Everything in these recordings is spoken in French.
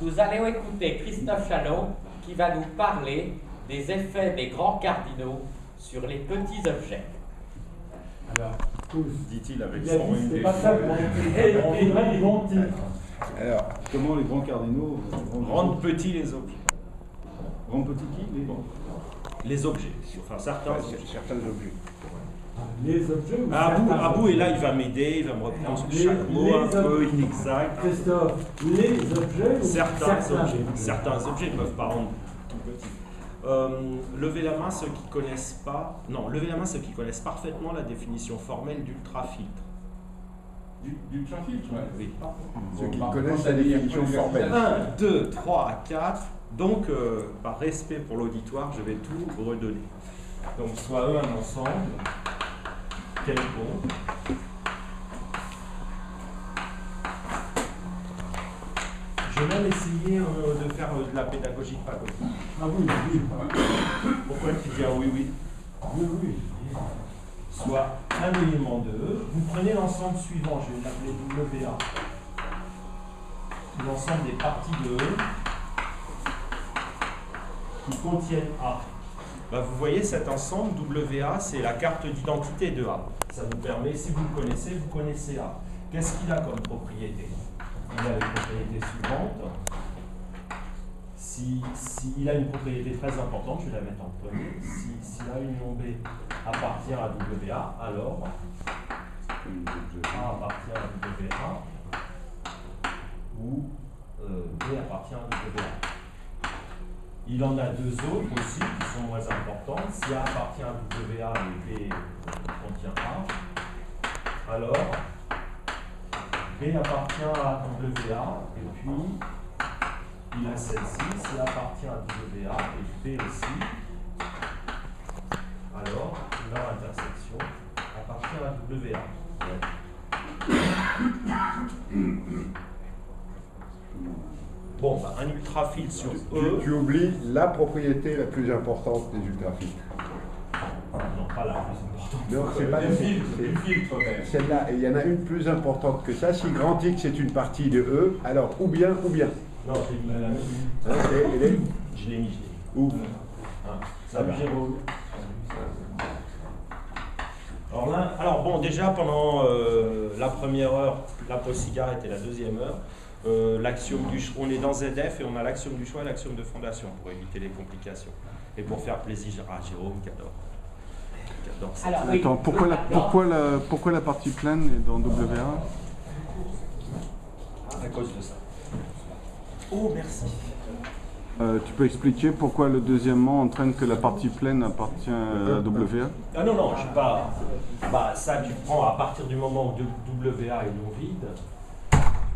nous allons écouter Christophe Chanot qui va nous parler des effets des grands cardinaux sur les petits objets. Alors, dit-il avec il a son dit, une c'est des pas ça, on voudrait des bons titres. Alors, comment les grands cardinaux Rendre petits les objets. Rendre petits qui Les objets, enfin certains objets. certains objets. Les objets ou Abou est là, il va m'aider, il va me reprendre sur chaque mot un peu inexact. Christophe, les objets ou Certains objets ne peuvent pas rendre tout petit. Levez la main ceux qui connaissent pas. Non, levez la main ceux qui connaissent parfaitement la définition formelle d'ultrafiltre. D'ultrafiltre, Oui. Ceux qui connaissent la définition formelle. 1, 2, 3, 4. Donc, par respect pour l'auditoire, je vais tout redonner. Donc, soit eux un ensemble. Quel bon. Je vais même essayer de faire de la pédagogie de pagode. Ah oui, oui. Pourquoi tu dis un oui, oui? Oui, oui. Soit un élément de E. Vous prenez l'ensemble suivant, je vais l'appeler WA. L'ensemble des parties de E qui contiennent A. Bah, vous voyez cet ensemble WA, c'est la carte d'identité de A. Ça vous permet, si vous le connaissez, vous connaissez A. Qu'est-ce qu'il a comme propriété? Il a les propriétés suivantes. S'il a une propriété très importante, je vais la mettre en premier. Si A union B appartient à WA, alors A appartient à WA ou B appartient à WA. Il en a deux autres aussi qui sont moins importantes. Si A appartient à WA et B contient A, alors B appartient à WA et puis il a celle-ci. Si A appartient à WA et B aussi, alors leur intersection appartient à WA. Bon, bah, un ultrafiltre sur E. Tu oublies la propriété la plus importante des ultrafiltres. Non, pas la plus importante. Non, c'est pas celle-là. Et il y en a une plus importante que ça. Si grand X est une partie de E, alors ou bien. Non, je l'ai mis. Je l'ai mis. Où Ça va. Alors bon, déjà pendant la première heure, la pause cigarette et la deuxième heure, l'axiome du choix, on est dans ZF et on a l'axiome du choix et l'axiome de fondation pour éviter les complications. Et pour faire plaisir à Jérôme qui adore ça. Alors, oui. Attends, pourquoi la partie pleine est dans WA? À cause de ça. Oh, merci. Tu peux expliquer pourquoi le deuxièmement entraîne que la partie pleine appartient à WA? Ah non, je ne sais pas. Bah, ça, tu prends à partir du moment où WA est non vide,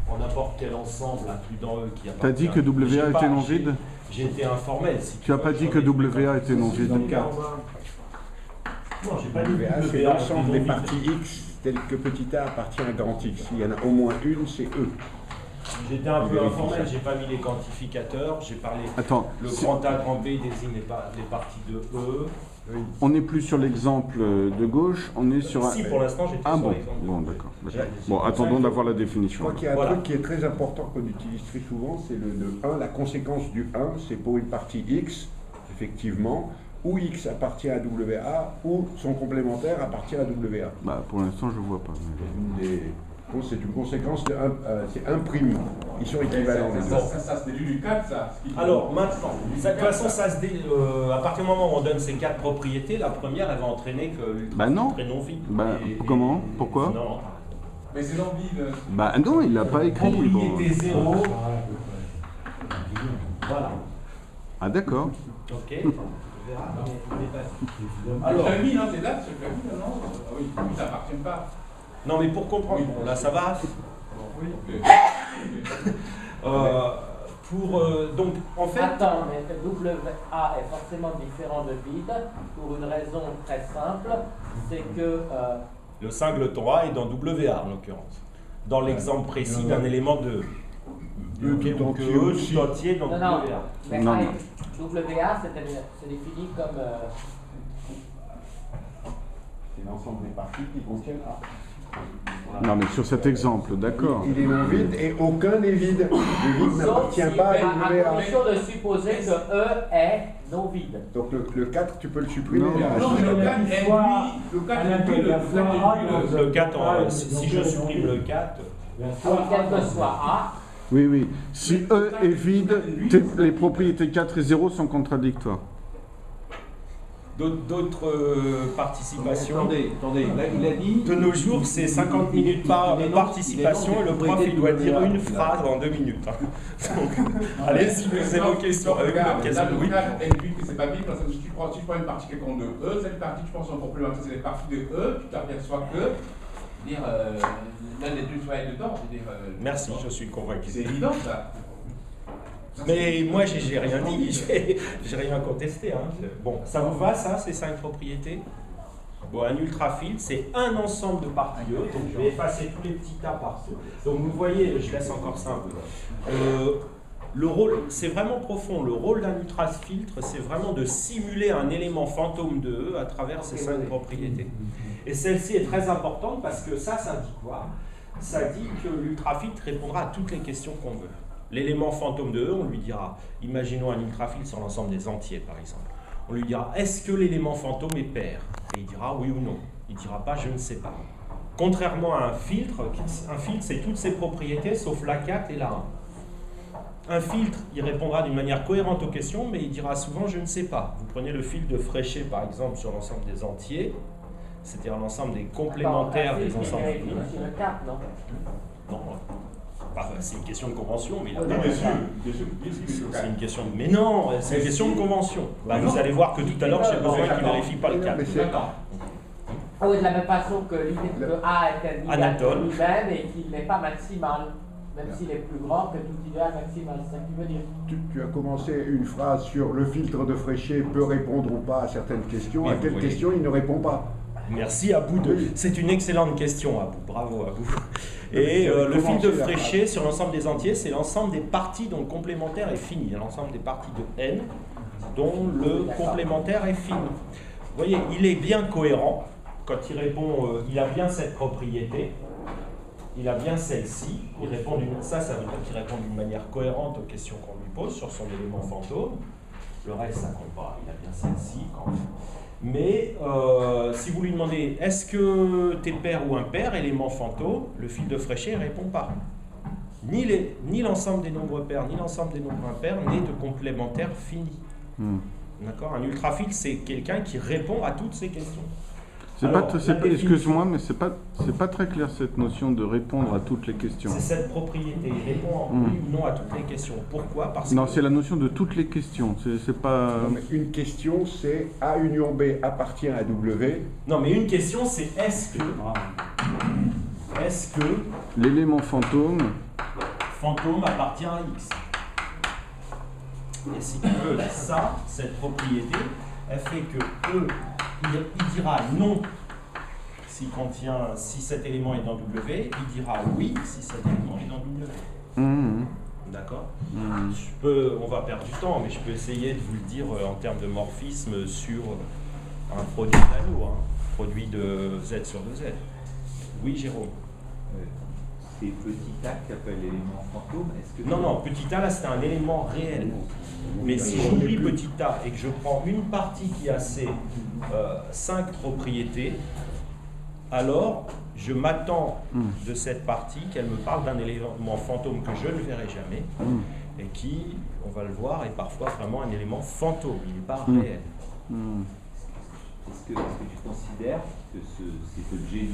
en n'importe quel ensemble includant E qui appartient. Tu as dit que WA était non vide? J'ai été informel. Si tu n'as pas dit que WA était non vide? Non, j'ai pas dit WA, c'est l'ensemble des parties X telles que petit a appartient à grand X. Il y en a au moins une, c'est E. J'étais un peu informel, j'ai pas mis les quantificateurs, j'ai parlé. Attends, le grand A, grand B désigne les parties de E. Oui. On n'est plus sur l'exemple de gauche, on est sur Si, pour l'instant, j'étais sur l'exemple de gauche. Bon, d'accord. Bon, attendons d'avoir la définition. Je crois qu'il y a un truc qui est très important qu'on utilise très souvent, c'est le 1. La conséquence du 1, c'est pour une partie X, effectivement, où X appartient à WA, ou son complémentaire appartient à WA. Bah, pour l'instant, je ne vois pas. C'est une conséquence de 1, c'est 1'. Ils sont équivalents. Ça se déduit du 4, ça. Alors, maintenant, de toute façon, à partir du moment où on donne ces 4 propriétés, la première, elle va entraîner que non vide. Comment? Pourquoi? Non. Mais c'est dans le vide. Bah non, il l'a pas écrit. Propriété 0. Voilà. Ah d'accord. Ok. Alors, le mis, c'est là, c'est le mis, non? Oui, ça appartient pas. Non, mais pour comprendre, bon, là ça va. Oui. Donc, en fait. Attends, mais WA est forcément différent de vide pour une raison très simple, c'est que. Le singleton A est dans WA en l'occurrence. Dans l'exemple précis d'un élément de. tout entier dans WA. Mais non. WA, c'est défini comme. C'est l'ensemble des parties qui contiennent A. Non, mais sur cet exemple, d'accord. Il est non vide et aucun n'est vide. Le vide n'appartient Sauf si, pas à à WA. condition de supposer que E est non vide. Donc le 4, tu peux le supprimer. Non, là. Non, mais le 4 est lui, le 4 est lui, Le 4, si je supprime le 4, Quel que soit A, Oui, oui. Si E est vide, les propriétés 4 et 0 sont contradictoires. d'autres participations. Attendez, là, il a dit. De nos jours, c'est 50 minutes par participation et le prof il doit dire une phrase en 2 minutes. Donc, allez, si vous avez vos questions, Regarde, question, là, le oui. 4 est lui, que c'est pas bible, parce que si tu prends une partie quelconque de E, cette partie, tu penses en complémentaire, c'est les parties de E, tu t'aperçois que, dire, l'un des deux soit dedans, je veux dire. Merci, je suis convaincu. C'est évident, ça. Mais moi, j'ai rien dit, j'ai rien contesté. Hein. Bon, ça vous va, ça, ces 5 propriétés? Bon, un ultrafiltre, c'est un ensemble de parties E, donc je vais effacer tous les petits tas partout. Donc vous voyez, je laisse encore ça un peu. Le rôle, c'est vraiment profond. Le rôle d'un ultrafiltre, c'est vraiment de simuler un élément fantôme de E à travers ces 5 propriétés. Et celle-ci est très importante parce que ça dit quoi? Ça dit que l'ultrafiltre répondra à toutes les questions qu'on veut. L'élément fantôme de E, on lui dira, imaginons un ultrafiltre sur l'ensemble des entiers par exemple. On lui dira, est-ce que l'élément fantôme est pair? Et il dira oui ou non. Il ne dira pas, je ne sais pas. Contrairement à un filtre c'est toutes ses propriétés sauf la 4 et la 1. Un filtre, il répondra d'une manière cohérente aux questions, mais il dira souvent je ne sais pas. Vous prenez le filtre de Fréchet par exemple sur l'ensemble des entiers, c'est-à-dire l'ensemble des complémentaires des ensembles finis. sur le 4, non? Non, c'est une question de convention, mais Non, bien sûr, c'est une question de... Mais non, c'est une question de convention. Bah, vous allez voir que tout à l'heure, j'ai besoin qu'il ne vérifie pas le 4. Mais c'est- D'accord. Oui, de la même façon que l'idée que A est un idéal Anatole. pour lui-même et qu'il n'est pas maximal, même s'il est plus grand que tout idéal maximal, c'est ça que tu veux dire. Tu as commencé une phrase sur le filtre de Fréchet peut répondre ou pas à certaines questions. Oui, À vous quelle voyez. question il ne répond pas? Merci Abou. C'est une excellente question, Abou. Bravo Abou. Et Vous avez le fil de commencé la Fréchet sur l'ensemble des entiers, c'est l'ensemble des parties dont le complémentaire est fini. Il y a l'ensemble des parties de n dont le complémentaire est fini. Vous voyez, il est bien cohérent. Quand il répond, il a bien cette propriété, il a bien celle-ci. Ça veut dire qu'il répond d'une manière cohérente aux questions qu'on lui pose sur son élément fantôme. Le reste, ça compte pas. Il a bien celle-ci quand même. Mais si vous lui demandez est-ce que tu es pair ou impair, élément fantôme, le fil de Fréchet ne répond pas. Ni l'ensemble des nombres pairs, ni l'ensemble des nombres impairs n'est de complémentaire fini. D'accord? Un ultrafiltre, c'est quelqu'un qui répond à toutes ces questions. Excuse-moi, mais c'est pas très clair cette notion de répondre à toutes les questions. C'est cette propriété, il répond en oui ou non à toutes les questions. Pourquoi? Parce Non, que c'est la notion de toutes les questions. C'est pas. Non, mais une question, c'est A union B appartient à W. Non, mais une question, c'est est-ce que L'élément fantôme. fantôme appartient à X? Et si tu veux, ça, cette propriété, elle fait que E, il dira non si cet élément est dans W, il dira oui si cet élément est dans W. D'accord? On va perdre du temps, mais je peux essayer de vous le dire en termes de morphisme sur un produit d'anneau, produit de Z sur 2Z. Oui, Jérôme? C'est petit a qui appelle l'élément fantôme. Est-ce que Non, petit a, là, c'est un élément réel. Mais si j'oublie petit a et que je prends une partie qui a ces 5 propriétés, alors je m'attends de cette partie qu'elle me parle d'un élément fantôme que je ne verrai jamais et qui, on va le voir, est parfois vraiment un élément fantôme, il n'est pas réel. Est-ce que tu considères que cet objet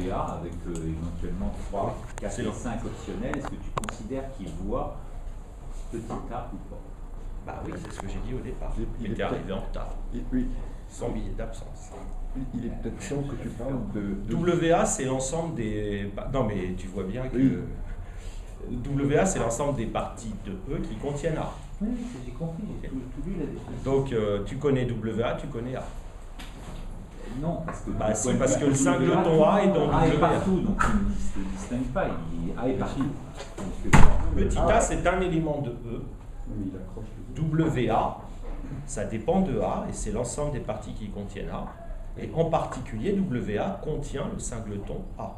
WA, avec éventuellement 3, 4 et 5 optionnels, est-ce que tu considères qu'il voit petit a ou pas? Bah oui, c'est ce que j'ai dit au départ. Il Il est était arrivé en retard, Oui, sans billet d'absence. il est peut-être temps que tu parles de... WA, c'est l'ensemble des... Non, mais tu vois bien que... WA, c'est l'ensemble des parties de E qui contiennent A. Oui, j'ai compris, j'ai tout lu la définition. Donc, tu connais WA, tu connais A. Non, parce que... Bah si, parce que le singleton A est dans A est WA. partout, donc il ne se distingue pas, A est partout. Donc, Petit a, c'est un élément de E. Oui, il accroche le- WA, ça dépend de A, et c'est l'ensemble des parties qui contiennent A. Et en particulier, WA contient le singleton A.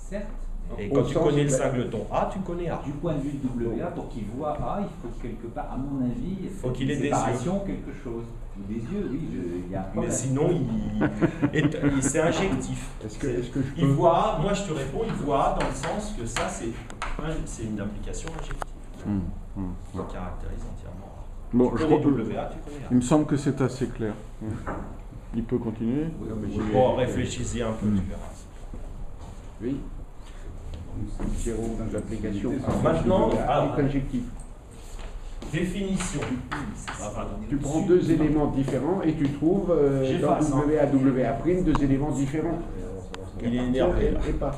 Certes, Et Au quand tu sens connais le de- singleton A, tu connais A. du point de vue de WA, pour qu'il voit A, il faut quelque part, à mon avis, Faut qu'il ait une des séparation, quelque chose. Ou des yeux, oui, il y a un problème. Mais sinon, c'est injectif. Est-ce que je Il peux... voit A, moi je te réponds, il voit A dans le sens que ça, c'est une application injective. Qui caractérise entièrement A. Bon, Tu je connais crois- WA, tu connais A. Il me semble que c'est assez clair. Il peut continuer. Bon, réfléchissez un peu, tu verras. Oui. Jérôme, dans l'application Maintenant, est injectif. Définition. Ah, pardon. Tu prends deux éléments différents et tu trouves dans J'efface, hein. WA' deux éléments différents. Il est énervé là. Et pas.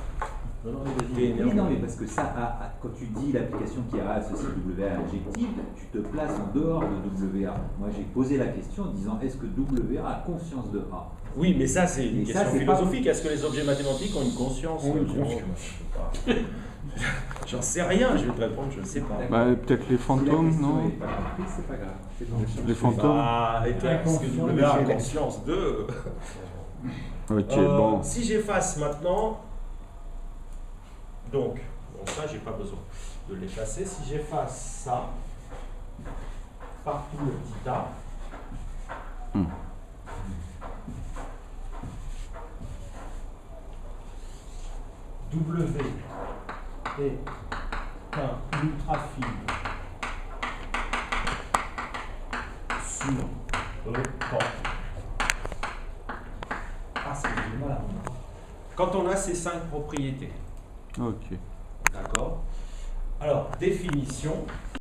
Non, non, mais vas-y, Oui, énervé. non, mais parce que ça, quand tu dis l'application qui a associé WA injective, tu te places en dehors de WA. Moi, j'ai posé la question en disant est-ce que WA a conscience de A? Oui, mais ça, c'est une Et ça, question c'est philosophique. Est-ce que les objets mathématiques ont une conscience Ont une Jérôme conscience. Je sais pas. J'en sais rien, je vais te répondre, je ne sais pas. Bah, peut-être les Si la fantômes, question non n'est pas comprise, c'est pas grave. C'est bon. Les fantômes. Ah, et toi, est-ce que WA a conscience de. Ok, bon. Si j'efface maintenant, donc ça, j'ai pas besoin de l'effacer. Si j'efface ça, partout le petit A, W est un ultrafilm sur le temps. Ah, c'est du mal à voir. Quand on a ces 5 propriétés, Ok. d'accord? Alors, définition.